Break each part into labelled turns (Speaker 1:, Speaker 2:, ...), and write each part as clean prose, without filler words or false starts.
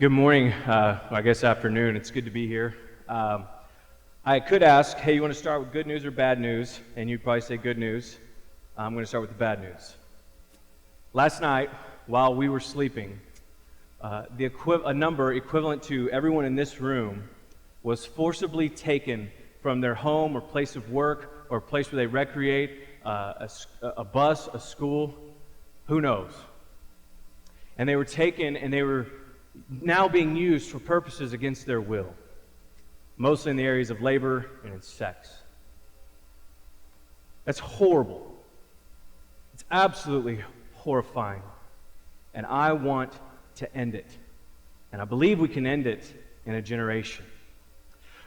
Speaker 1: Good morning, I guess afternoon. It's good to be here. I could ask, hey, you want to start with good news or bad news? And you'd probably say good news. I'm going to start with the bad news. Last night, while we were sleeping, a number equivalent to everyone in this room was forcibly taken from their home or place of work or place where they recreate, a bus, a school, who knows? And they were taken and they were now being used for purposes against their will, mostly in the areas of labor and in sex. That's horrible. It's absolutely horrifying. And I want to end it. And I believe we can end it in a generation.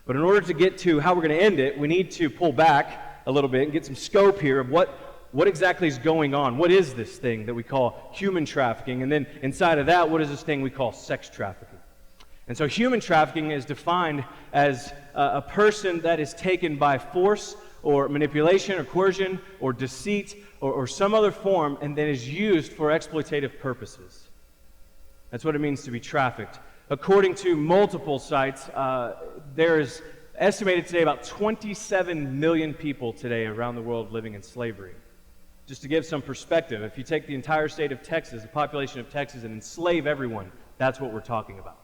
Speaker 1: But in order to get to how we're going to end it, we need to pull back a little bit and get some scope here of what exactly is going on. What is this thing that we call human trafficking? And then inside of that, what is this thing we call sex trafficking? And so human trafficking is defined as a person that is taken by force or manipulation or coercion or deceit or some other form and then is used for exploitative purposes. That's what it means to be trafficked. According to multiple sites, there is estimated today about 27 million people today around the world living in slavery. Just to give some perspective, if you take the entire state of Texas, the population of Texas, and enslave everyone, that's what we're talking about.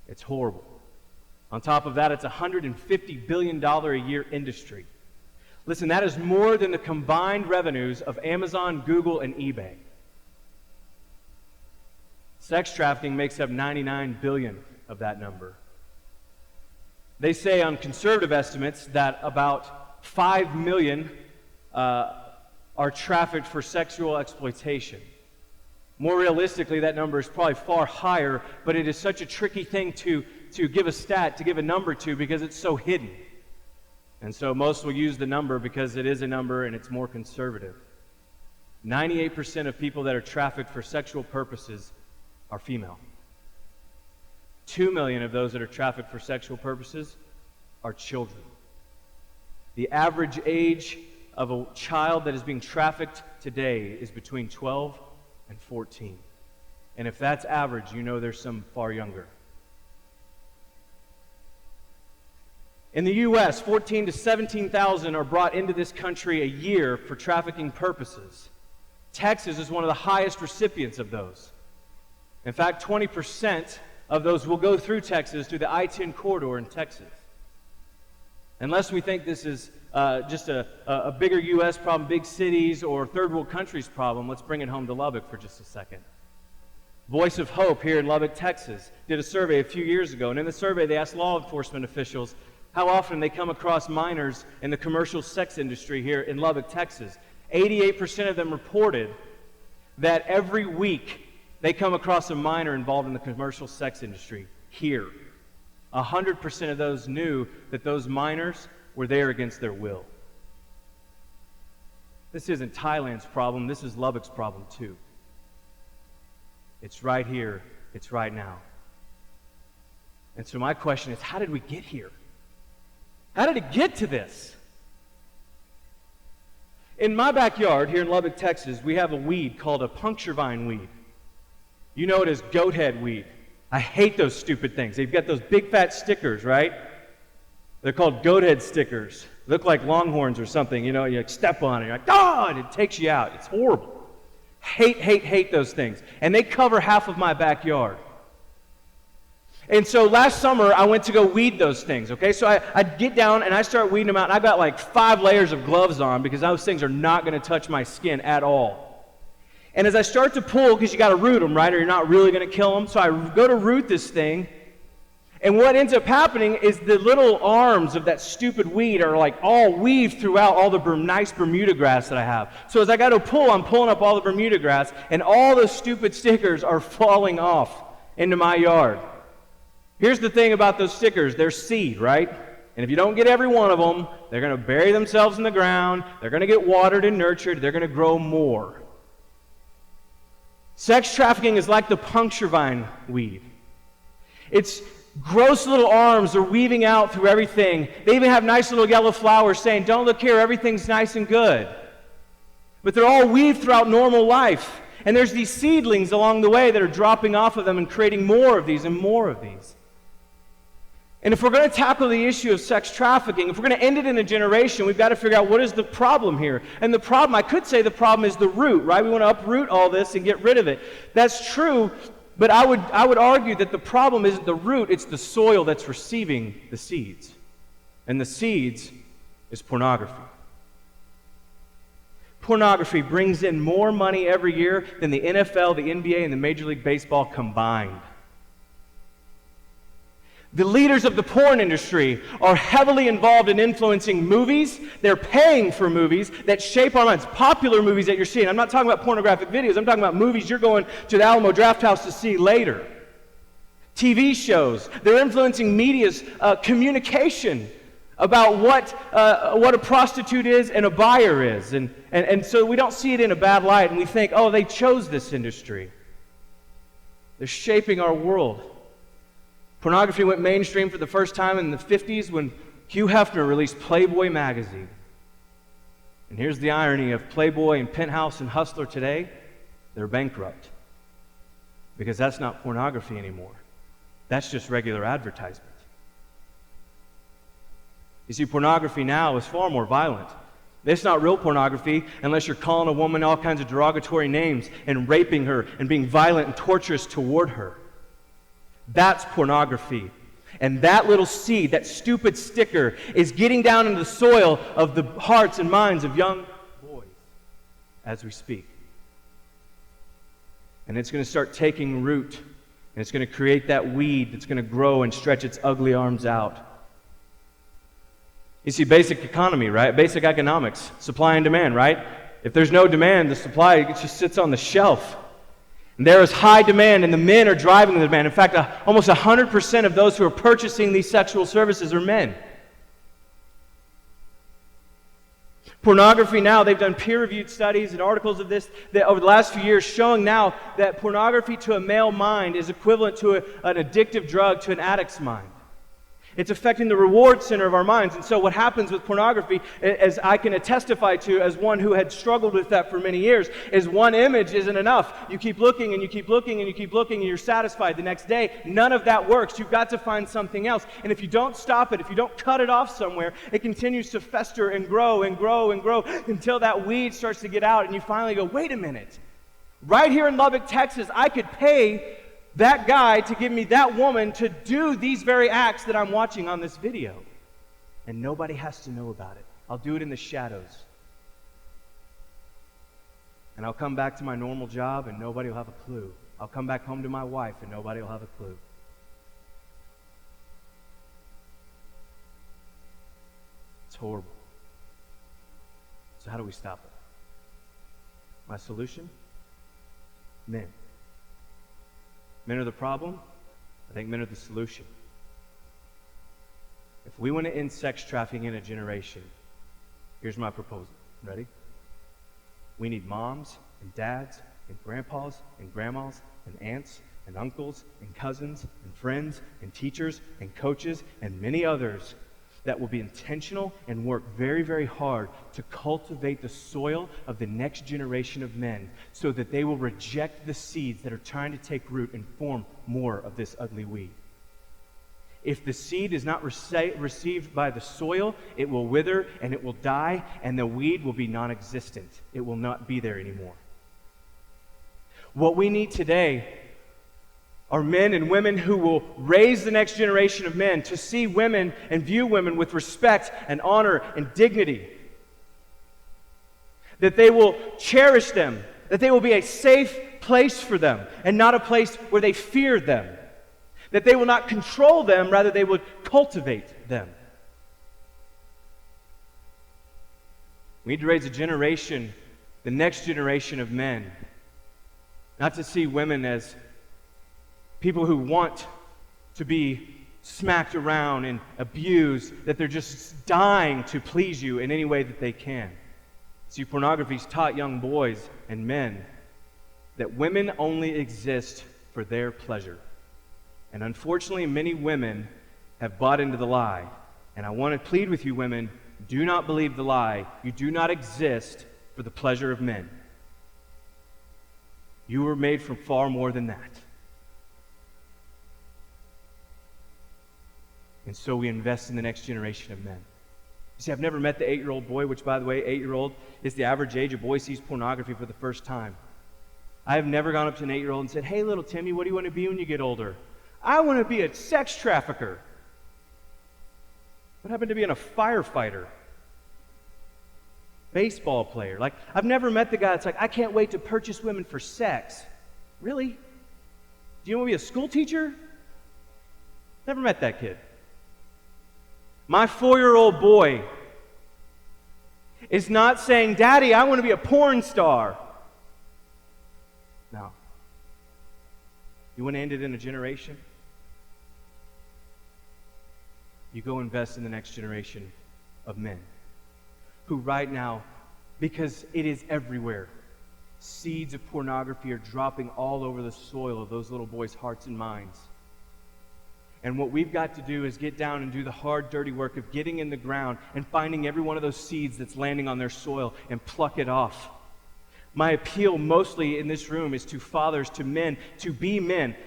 Speaker 1: It's horrible. On top of that, it's a $150 billion a year industry. Listen, that is more than the combined revenues of Amazon, Google, and eBay. Sex trafficking makes up 99 billion of that number. They say on conservative estimates that about 5 million are trafficked for sexual exploitation. More realistically, that number is probably far higher, but it is such a tricky thing to give a stat, to give a number to, because it's so hidden. And so most will use the number because it is a number and it's more conservative. 98% of people that are trafficked for sexual purposes are female. 2 million of those that are trafficked for sexual purposes are children. The average age of a child that is being trafficked today is between 12 and 14. And if that's average, you know there's some far younger. In the U.S., 14 to 17,000 are brought into this country a year for trafficking purposes. Texas is one of the highest recipients of those. In fact, 20% of those will go through Texas, through the I-10 corridor in Texas. Unless we think this is just a bigger U.S. problem, big cities, or third world countries problem, let's bring it home to Lubbock for just a second. Voice of Hope here in Lubbock, Texas, did a survey a few years ago, and in the survey they asked law enforcement officials how often they come across minors in the commercial sex industry here in Lubbock, Texas. 88% of them reported that every week they come across a minor involved in the commercial sex industry here. 100% of those knew that those minors were there against their will. This isn't Thailand's problem, this is Lubbock's problem too. It's right here, it's right now. And so my question is, how did we get here? How did it get to this? In my backyard here in Lubbock, Texas, we have a weed called a puncture vine weed. You know it as goat head weed. I hate those stupid things. They've got those big fat stickers, right? They're called goat head stickers. Look like longhorns or something, you know, you step on it, you're like, oh, and it takes you out. It's horrible. Hate those things. And they cover half of my backyard. And so last summer, I went to go weed those things, okay? So I'd get down and I start weeding them out, and I've got like 5 layers of gloves on because those things are not going to touch my skin at all. And as I start to pull, because you got to root them, right, or you're not really going to kill them, so I go to root this thing, and what ends up happening is the little arms of that stupid weed are like all weaved throughout all the nice Bermuda grass that I have. So as I got to pull, I'm pulling up all the Bermuda grass, and all those stupid stickers are falling off into my yard. Here's the thing about those stickers, they're seed, right? And if you don't get every one of them, they're going to bury themselves in the ground, they're going to get watered and nurtured, they're going to grow more. Sex trafficking is like the puncture vine weed. It's gross little arms are weaving out through everything. They even have nice little yellow flowers saying, don't look here, everything's nice and good. But they're all weaved throughout normal life. And there's these seedlings along the way that are dropping off of them and creating more of these and more of these. And if we're going to tackle the issue of sex trafficking, if we're going to end it in a generation, we've got to figure out what is the problem here. And the problem, I could say the problem is the root, right? We want to uproot all this and get rid of it. That's true, but I would argue that the problem isn't the root, it's the soil that's receiving the seeds. And the seeds is pornography. Pornography brings in more money every year than the NFL, the NBA, and the Major League Baseball combined. The leaders of the porn industry are heavily involved in influencing movies. They're paying for movies that shape our minds. Popular movies that you're seeing. I'm not talking about pornographic videos. I'm talking about movies you're going to the Alamo Drafthouse to see later. TV shows. They're influencing media's communication about what a prostitute is and a buyer is. And so we don't see it in a bad light, and we think, oh, they chose this industry. They're shaping our world. Pornography went mainstream for the first time in the 50s when Hugh Hefner released Playboy magazine. And here's the irony of Playboy and Penthouse and Hustler today, they're bankrupt. Because that's not pornography anymore. That's just regular advertisement. You see, pornography now is far more violent. It's not real pornography unless you're calling a woman all kinds of derogatory names and raping her and being violent and torturous toward her. That's pornography. And that little seed, that stupid sticker, is getting down into the soil of the hearts and minds of young boys as we speak. And it's going to start taking root, and it's going to create that weed that's going to grow and stretch its ugly arms out. You see, basic economy, right? Basic economics, supply and demand, right? If there's no demand, the supply just sits on the shelf. And there is high demand, and the men are driving the demand. In fact, almost 100% of those who are purchasing these sexual services are men. Pornography now, they've done peer-reviewed studies and articles of this that over the last few years showing now that pornography to a male mind is equivalent to an addictive drug to an addict's mind. It's affecting the reward center of our minds. And so what happens with pornography, as I can testify to as one who had struggled with that for many years, is one image isn't enough. You keep looking and you keep looking and you keep looking and you're satisfied. The next day, none of that works. You've got to find something else. And if you don't stop it, if you don't cut it off somewhere, it continues to fester and grow and grow and grow until that weed starts to get out and you finally go, wait a minute. Right here in Lubbock, Texas, I could pay that guy to give me that woman to do these very acts that I'm watching on this video. And nobody has to know about it. I'll do it in the shadows. And I'll come back to my normal job and nobody will have a clue. I'll come back home to my wife and nobody will have a clue. It's horrible. So how do we stop it? My solution? Men. Men are the problem. I think men are the solution. If we want to end sex trafficking in a generation, here's my proposal. Ready? We need moms and dads and grandpas and grandmas and aunts and uncles and cousins and friends and teachers and coaches and many others that will be intentional and work very, very hard to cultivate the soil of the next generation of men so that they will reject the seeds that are trying to take root and form more of this ugly weed. If the seed is not received by the soil, it will wither and it will die and the weed will be non-existent. It will not be there anymore. What we need today are men and women who will raise the next generation of men to see women and view women with respect and honor and dignity. That they will cherish them, that they will be a safe place for them and not a place where they fear them. That they will not control them, rather they would cultivate them. We need to raise a generation, the next generation of men, not to see women as people who want to be smacked around and abused, that they're just dying to please you in any way that they can. See, pornography's taught young boys and men that women only exist for their pleasure. And unfortunately, many women have bought into the lie. And I want to plead with you women, do not believe the lie. You do not exist for the pleasure of men. You were made for far more than that. And so we invest in the next generation of men. You see, I've never met the 8-year-old boy, which, by the way, 8-year-old is the average age a boy sees pornography for the first time. I have never gone up to an 8-year-old and said, "Hey, little Timmy, what do you want to be when you get older?" "I want to be a sex trafficker." What happened to being a firefighter? Baseball player? Like, I've never met the guy that's like, "I can't wait to purchase women for sex." Really? Do you want to be a school teacher? Never met that kid. My 4-year-old boy is not saying, "Daddy, I want to be a porn star." No. You want to end it in a generation? You go invest in the next generation of men who right now, because it is everywhere, seeds of pornography are dropping all over the soil of those little boys' hearts and minds. And what we've got to do is get down and do the hard, dirty work of getting in the ground and finding every one of those seeds that's landing on their soil and pluck it off. My appeal mostly in this room is to fathers, to men, to be men.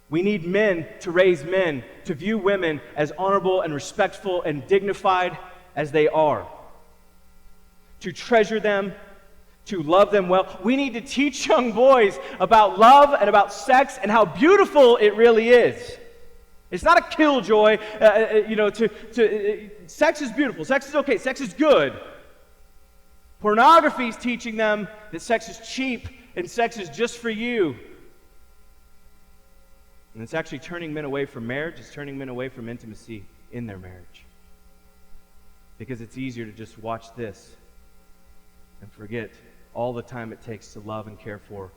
Speaker 1: We need men to raise men, to view women as honorable and respectful and dignified as they are, to treasure them, to love them well. We need to teach young boys about love and about sex and how beautiful it really is. It's not a killjoy, sex is beautiful, sex is okay, sex is good. Pornography is teaching them that sex is cheap and sex is just for you. And it's actually turning men away from marriage, it's turning men away from intimacy in their marriage. Because it's easier to just watch this and forget all the time it takes to love and care for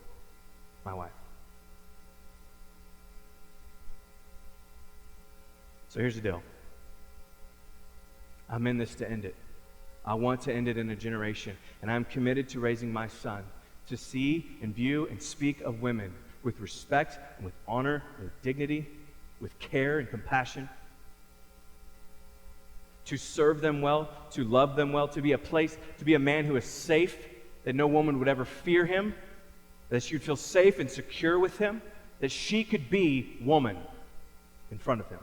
Speaker 1: my wife. So here's the deal. I'm in this to end it. I want to end it in a generation. And I'm committed to raising my son to see and view and speak of women with respect and with honor and with dignity, with care and compassion. To serve them well, to love them well, to be a man who is safe, that no woman would ever fear him, that she would feel safe and secure with him, that she could be woman in front of him.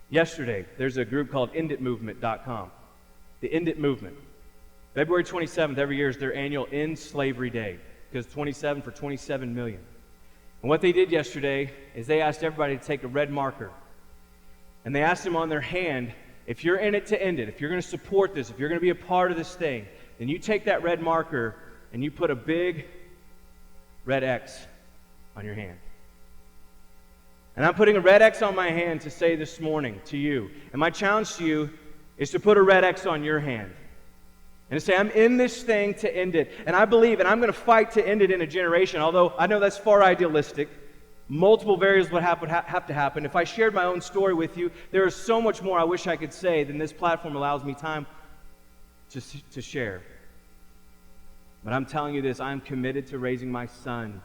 Speaker 1: Yesterday, there's a group called enditmovement.com. The End It Movement. February 27th every year is their annual End Slavery Day, because 27 for 27 million. And what they did yesterday is they asked everybody to take a red marker. And they asked them on their hand, if you're in it to end it, if you're going to support this, if you're going to be a part of this thing, then you take that red marker and you put a big red X on your hand. And I'm putting a red X on my hand to say this morning to you. And my challenge to you is to put a red X on your hand. And to say, I'm in this thing to end it. And I believe, and I'm going to fight to end it in a generation, although I know that's far idealistic. Multiple variables would have to happen. If I shared my own story with you, there is so much more I wish I could say than this platform allows me time to share. But I'm telling you this, I'm committed to raising my son.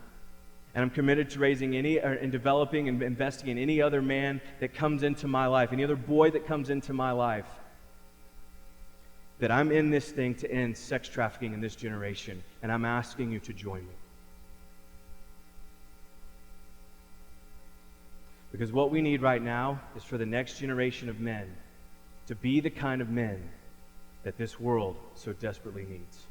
Speaker 1: And I'm committed to raising and developing and investing in any other man that comes into my life, any other boy that comes into my life. That I'm in this thing to end sex trafficking in this generation. And I'm asking you to join me. Because what we need right now is for the next generation of men to be the kind of men that this world so desperately needs.